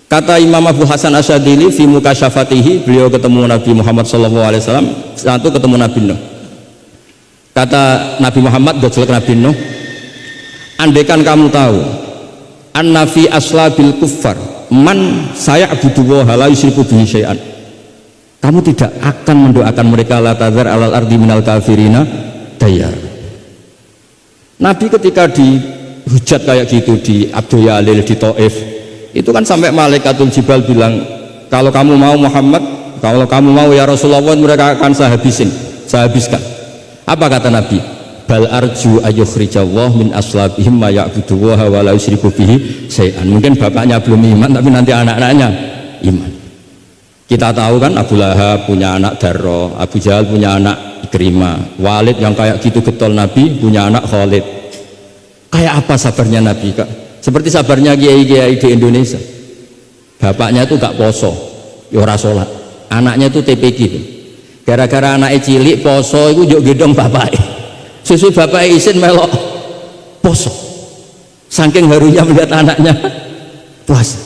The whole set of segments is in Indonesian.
Kata Imam Abu Hasan Asyadili fi mukasyafatihi, beliau ketemu Nabi Muhammad SAW, satu ketemu Nabi Nuh. Kata Nabi Muhammad, gojolek Nabi Nuh, andaikan kamu tahu anna fi aslabil kuffar man saya'budu wa la yusyriku bihi syai'an, kamu tidak akan mendoakan mereka la tadzar alal ardi minal kafirina dayar. Nabi ketika dihujat kayak gitu di Abdul Yalil di Taif, itu kan sampai Malaikatul Jibal bilang, kalau kamu mau Muhammad, kalau kamu mau ya Rasulullah, mereka akan saya habiskan. Apa kata Nabi? Bal arju ayyukhrijallah min aslabihim ma ya'budu wa la yusyriku bihi syai'an. Mungkin bapaknya belum iman, tapi nanti anak-anaknya iman. Kita tahu kan Abu Lahab punya anak Darro, Abu Jahal punya anak Ikrimah, Walid yang kayak gitu getol Nabi punya anak Khalid. Kayak apa sabarnya Nabi, Kak? Seperti sabarnya kiai-kiai di Indonesia. Bapaknya itu gak poso, ya ora sholat. Anaknya itu TPG. Gara-gara anaknya cilik poso itu yuk gedong bapaknya. Susu bapaknya izin melok poso. Saking harunya melihat anaknya puasa.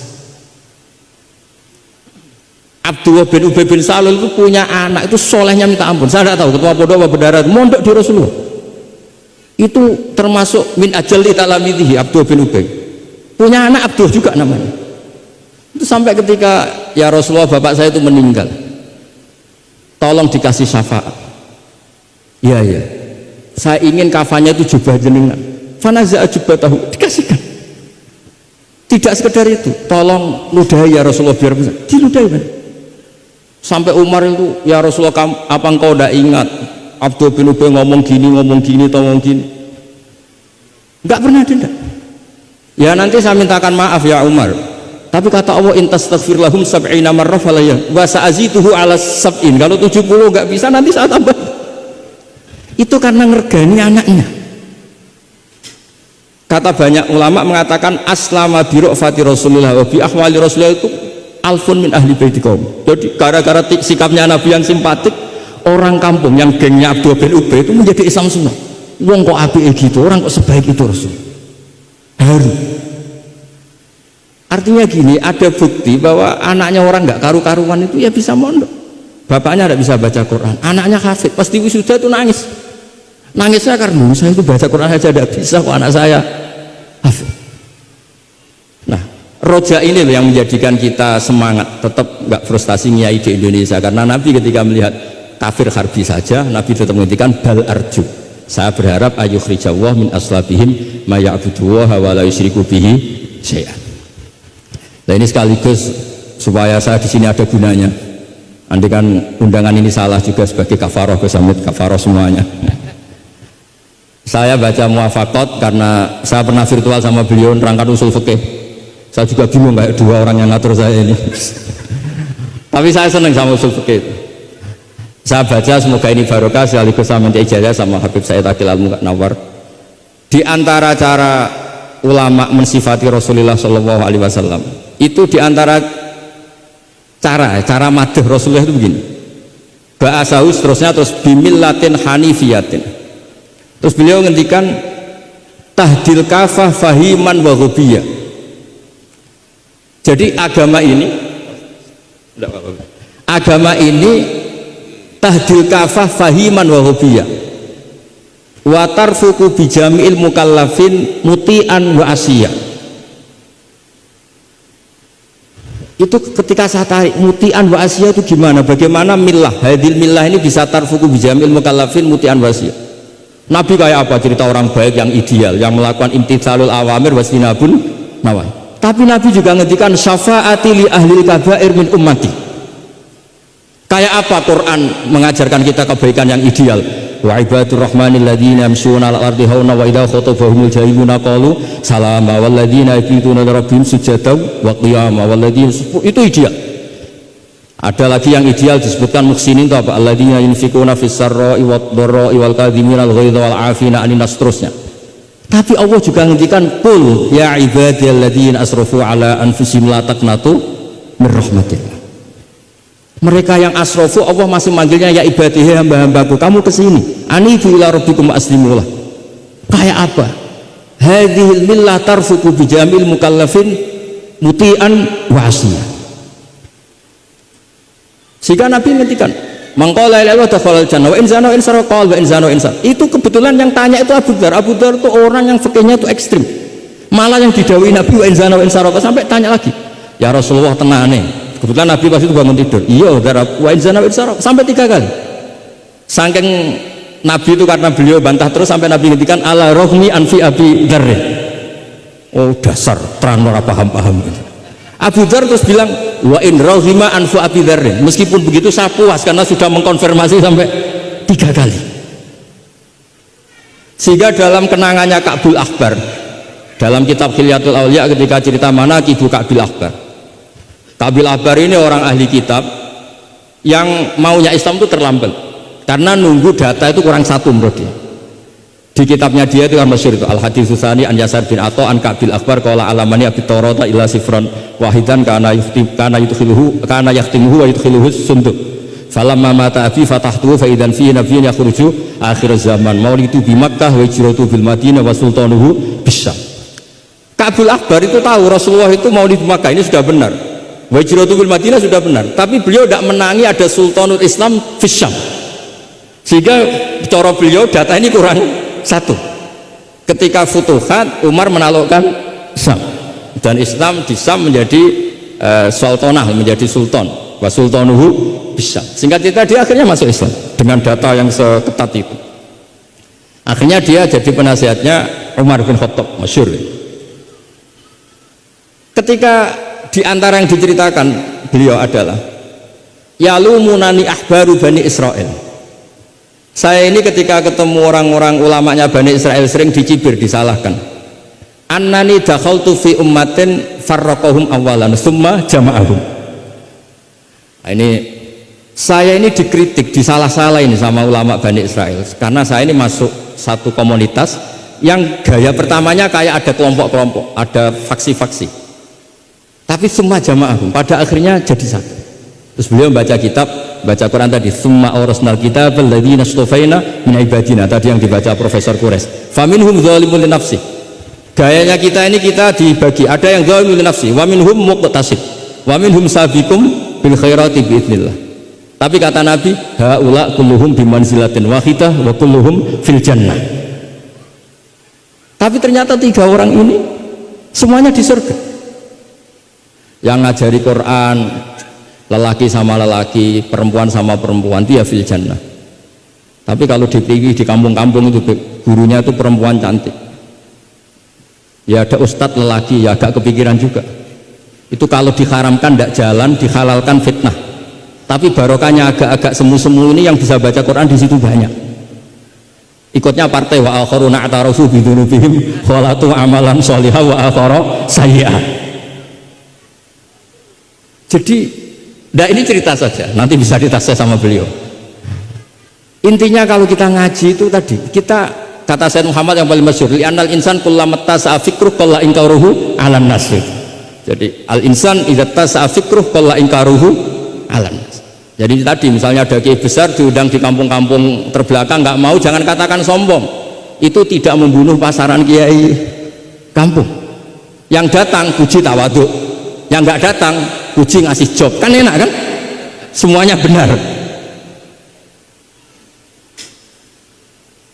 Abdullah bin Ubay bin Salul itu punya anak itu solehnya minta ampun. Saya tidak tahu ketua pondok apa berdarah, mondok di Rasulullah. Itu termasuk min ajal italamidihi Abdullah bin Ubay. Punya anak Abdul juga namanya. Itu sampai ketika ya Rasulullah bapak saya itu meninggal, tolong dikasih syafaat. Ya ya, saya ingin kafannya itu jubah jenengan. Fanaza jubah tahu dikasihkan. Tidak sekedar itu, tolong ludahi ya Rasulullah biar bisa diludahi kan. Sampai Umar itu ya Rasulullah, apa engkau tidak ingat Abdul bin Ubay ngomong gini, ngomong gini. Enggak pernah tidak. Ya nanti saya mintakan maaf ya Umar, tapi kata Allah intastaghfir lahum sab'ina marrah falayya wa sa'azituhu ala sab'in. Kalau 70 enggak bisa, nanti saya tambah. Itu karena ngergani anaknya. Kata banyak ulama mengatakan aslama bi ra'fati Rasulullah wa bi ahwali Rasulullah itu alfun min ahli baiti kaum. Jadi gara-gara sikapnya Nabi yang simpatik, orang kampung yang gengnya Abdul bin Ubay itu menjadi Islam semua. Wong kok apik gitu, orang kok sebaik itu Rasul. Haru. Artinya gini, ada bukti bahwa anaknya orang nggak karu-karuan itu ya bisa mondok. Bapaknya tidak bisa baca Quran, anaknya hafid, pasti wisuda itu nangis. Nangisnya karena saya itu baca Quran aja tidak bisa, kok anak saya hafid. Nah, roja ini loh yang menjadikan kita semangat, tetap nggak frustasi nyai di Indonesia. Karena Nabi ketika melihat kafir harbi saja, Nabi tetap menghentikan bal arju. Saya berharap ayyukhrijawah min aslabihim ma ya'budu wa la yusyriku bihi syai'an. Nah ini sekaligus supaya saya di sini ada gunanya. Andai kan undangan ini salah juga sebagai kafaroh, kesamit kafaroh semuanya. Saya baca muwafaqat karena saya pernah virtual sama beliau nerangkan usul fikih. Saya juga bingung kayak dua orang yang ngatur saya ini. Tapi saya senang sama usul fikih. Saya baca, semoga ini barokah, sekaligus saya minta ijazah sama Habib Said Akil Al-Munawwar. Di antara cara ulama mensifati Rasulullah Shallallahu Alaihi Wasallam itu, di antara cara madh Rasulullah itu begini. Ba'asahu terusnya terus bimillatin hanifiyatin. Terus beliau ngendikan tahdil kafah fahiman wa ghubiyah. Jadi agama ini tahdil kafah fahiman wa hubiyah wa tarfuku bijami'il mukallafin muti'an wa asiyah. Itu ketika saya tarik muti'an wa asiyah itu gimana, bagaimana millah, hadil millah ini bisa tarfuku bijami'il mukallafin muti'an wa asiyah. Nabi kayak apa? Cerita orang baik yang ideal, yang melakukan imtitsalul awamir wastinabun nawahi. Tapi Nabi juga ngendikan syafaati li ahlil kabair min ummati. Kayak apa Quran mengajarkan kita kebaikan yang ideal? Wa ibadur rahmanil ladzina yamshuna 'alal ardi hauna wa idza khatabahumul jahiluna qalu salama wal ladzina yaqituna li rabbihim sujadan wa qiyama wal ladzina, itu ideal. Ada lagi yang ideal disebutkan muhsinin itu apa? Alladzina yunfikuna fis sarra'i wad dharra'i wal kadhimina al ghaidha wal 'afina 'anil nas, terusnya. Tapi Allah juga ngendikan qul ya ibadiyalladzina asrafu 'ala anfusihim la taqnatu mir rahmatillah. Mereka yang asrofu Allah masih manggilnya ya ibadihi, hamba-hambaku, kamu kesini anibu ila rabbikum aslimulah. Kayak apa? Hadhil millah tarfuku bijamil mukallafin mutian wasiyah. Sehingga Nabi ngendikan mangqala la ilaha illallah dakhalal jannah wa in zana wa in sarqa wa in zana wa in sar. Itu kebetulan yang tanya itu Abu Dzar. Abu Dzar itu orang yang fikihnya itu ekstrim. Malah yang didhawuhi Nabi wa in zana wa in sarqa sampai tanya lagi. Ya Rasulullah tenane. Kebetulan Nabi pas itu bangun tidur. Iya, wa in zana wa in sarqa sampai 3 kali. Saking Nabi itu karena beliau bantah terus sampai Nabi ngendikan ala rohmi anfi Abi Dzar. Oh dasar terang ora paham-paham. Abu Dzar terus bilang wa in rohima anfu Abi Dzar. Meskipun begitu saya puas karena sudah mengkonfirmasi sampai 3 kali. Sehingga dalam kenangannya Ka'bul Akhbar dalam kitab Khilyatul Auliya ketika cerita manaqibu Ka'bil Akhbar. Ka'bil Akhbar ini orang ahli kitab yang maunya Islam itu terlambat karena nunggu data itu kurang 1 menurut dia. Di kitabnya dia itu kan masyhur itu Al-Hadits Tsani an Yasar bin Atha an Ka'bil Akhbar qala alamani abi Taurata illa sifran wahidan kana yahtimuhu wa yudkhiluhu sunduk falamma mata abi fatahtuhu fa idan fihi nabiyyun yakhruju akhir zaman maulidu bi Makkah wa hijratu bil Madinah wa sultanuhu bisyam. Ka'bil Akhbar itu tahu Rasulullah itu maulid Makkah ini sudah benar, wa hijratu bil Madinah sudah benar, tapi beliau tidak menangi ada sultanul Islam bisyam. Sehingga cara beliau data ini kurang 1. Ketika Futuhat Umar menaklukkan Syam dan Islam di Syam menjadi sultanah, menjadi sultan wa sultanuhu bisyam. Singkat cerita dia akhirnya masuk Islam dengan data yang seketat itu. Akhirnya dia jadi penasihatnya Umar bin Khattab masyhur. Ketika di antara yang diceritakan beliau adalah yalumunani ahbaru Bani Israel. Saya ini ketika ketemu orang-orang ulamanya Bani Israel sering dicibir, disalahkan. Annani dakhaltu fi ummatin farraqahum awalan summa jama'ahum. Nah, ini saya ini dikritik, disalah-salahin sama ulama Bani Israel karena saya ini masuk satu komunitas yang gaya pertamanya kayak ada kelompok-kelompok, ada faksi-faksi. Tapi semua jama'ahum pada akhirnya jadi satu. Terus beliau baca kitab, baca Quran tadi, summa awrasnal kitab alladzina istafaina min ibadina, tadi yang dibaca Profesor Qures. Faminhum zalimun li nafsi. Gayanya kita ini kita dibagi, ada yang zalimun li nafsi, wa minhum muqtasid, wa minhum sabiqum bil khairati biidznillah. Tapi kata Nabi, haula kulluhum bimanzilatin wahidah wa kulluhum fil jannah. Tapi ternyata 3 orang ini semuanya di surga. Yang ngajari Quran lelaki sama lelaki, perempuan sama perempuan, dia fil jannah. Tapi kalau dipilih di kampung-kampung itu gurunya itu perempuan cantik, ya ada ustadz lelaki, ya agak kepikiran juga. Itu kalau diharamkan tidak jalan, dihalalkan fitnah. Tapi barokahnya agak-agak semu-semu ini yang bisa baca Quran di situ banyak. Ikutnya partai wa akharuna atarafu bidunubihim khalatu amalan sholihah wa akhara sayyi'ah. Jadi nah ini cerita saja, nanti bisa ditafsir sama beliau. Intinya kalau kita ngaji itu tadi, kita kata Sayyid Muhammad yang paling masyhur, li'annal insan kullamat tasa'a fikruh qalla inkaruhu 'alan nas. Jadi al insan idza tasa'a fikruh qalla inkaruhu 'alan nas. Jadi tadi misalnya ada kiai besar diundang di kampung-kampung terbelakang nggak mau, jangan katakan sombong. Itu tidak membunuh pasaran kiai kampung. Yang datang puji tawaduk, yang nggak datang puji ngasih job, kan enak kan? Semuanya benar.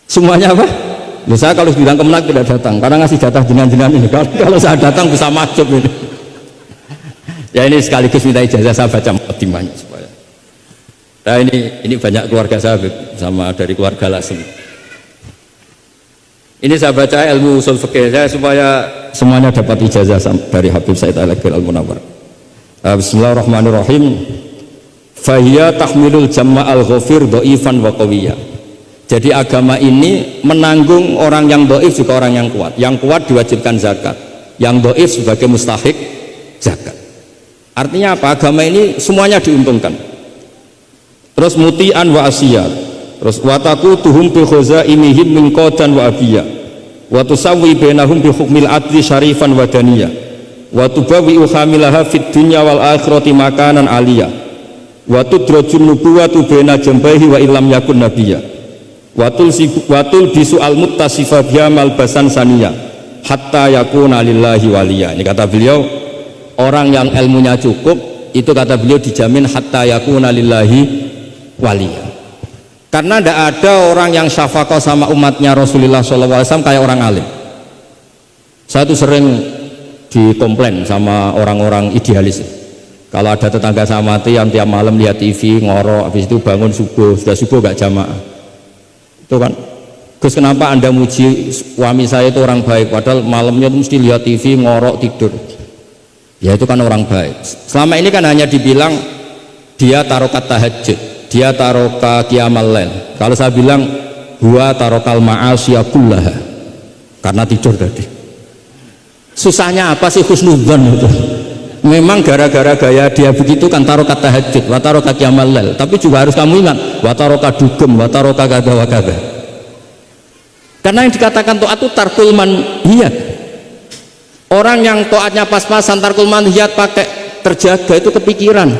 Semuanya apa? Loh, saya kalau bilang Kemenak tidak datang karena ngasih jatah jenengan ini. Kalau saya datang bisa macet ini. Ya ini sekaligus minta ijazah saya baca mukadimahnya supaya. Nah ini banyak keluarga saya sama dari keluarga Lasem. Ini saya baca ilmu usul fikih saya supaya semuanya dapat ijazah dari Habib Said Al-Akil Al-Munawwar. Bismillahirrahmanirrahim. Fahiya tahmilul jamma al-ghafir dhaifan wa qawiyya. Jadi agama ini menanggung orang yang dhaif juga orang yang kuat. Yang kuat diwajibkan zakat, yang dhaif sebagai mustahik zakat. Artinya apa? Agama ini semuanya diuntungkan. Terus muti'an wa asiyat, terus wataku tuhum bi khazaimihim min qadan wa abiyya, wa tusawwi bainahum bi hukmil adli syarifan wa daniyah, wa tubawi uhamilaha fid dunya wal akhirati makanan aliyah, wa tudrajun nubuwatu baina jambaihi wa illam yakun nabiyya, wa tulbisu al muttasifa biha malbasan saniyah hatta yakuna lillahi waliya. Ini kata beliau, orang yang ilmunya cukup itu kata beliau dijamin hatta yakuna lillahi waliya. Karena tidak ada orang yang syafaqah sama umatnya Rasulullah SAW kayak orang alim. Saya tuh sering dikomplain sama orang-orang idealis. Kalau ada tetangga saya mati yang tiap malam lihat TV ngorok, habis itu bangun subuh, sudah subuh gak jamaah. Itu kan, Gus kenapa anda muji suami saya itu orang baik, padahal malamnya mesti lihat TV ngorok tidur. Ya itu kan orang baik. Selama ini kan hanya dibilang dia tarokat tahajud, dia tarokat qiyamal lail. Kalau saya bilang huwa tarokal ma'asya kullaha, karena tidur tadi. Susahnya apa sih husnudzon itu? Memang gara-gara gaya dia begitu kan tarokat tahajud, wa tarokat qiyamal lail. Tapi juga harus kamu ingat, wa tarokat dugem, wa tarokat kada wa kada. Karena yang dikatakan taat itu tarkul manhiyat. Orang yang taatnya pas-pasan tarkul manhiyat pakai terjaga itu kepikiran.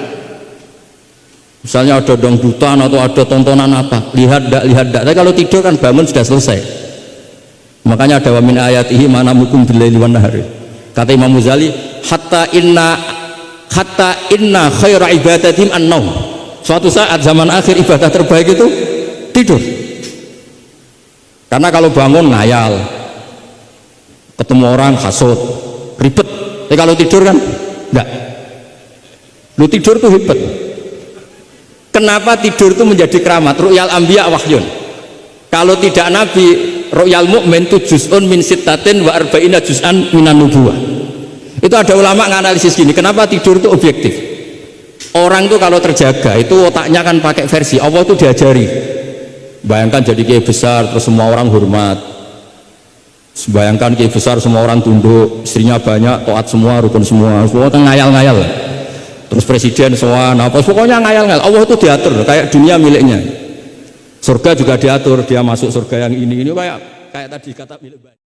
Misalnya ada dangdutan atau ada tontonan apa, lihat dak. Tapi kalau tidur kan bangun sudah selesai. Makanya ada wa min ayatihi manamukum billaili wan nahari. Kata Imam Ghazali, hatta inna khaira ibadatim an-naum. Suatu saat zaman akhir ibadah terbaik itu tidur. Karena kalau bangun ngayal, ketemu orang hasut, ribet. Tapi kalau tidur kan enggak. Lu tidur tuh hebat. Kenapa tidur itu menjadi keramat? Ru'yal anbiya wahyun. Kalau tidak nabi, ru'yal mu'min itu juz'un min sittatin wa arba'ina juz'an minan nubuwah. Itu ada ulama nganalisis gini, kenapa tidur itu objektif? Orang itu kalau terjaga itu otaknya kan pakai versi Allah itu diajari. Bayangkan jadi kiai besar terus semua orang hormat. Bayangkan kiai besar semua orang tunduk, istrinya banyak, taat semua, rukun semua. Semua ngayal-ngayal. Terus presiden semua, apa pokoknya ngayal-ngayal. Allah itu diatur kayak dunia miliknya. Surga juga diatur, dia masuk surga yang ini kayak tadi kata milik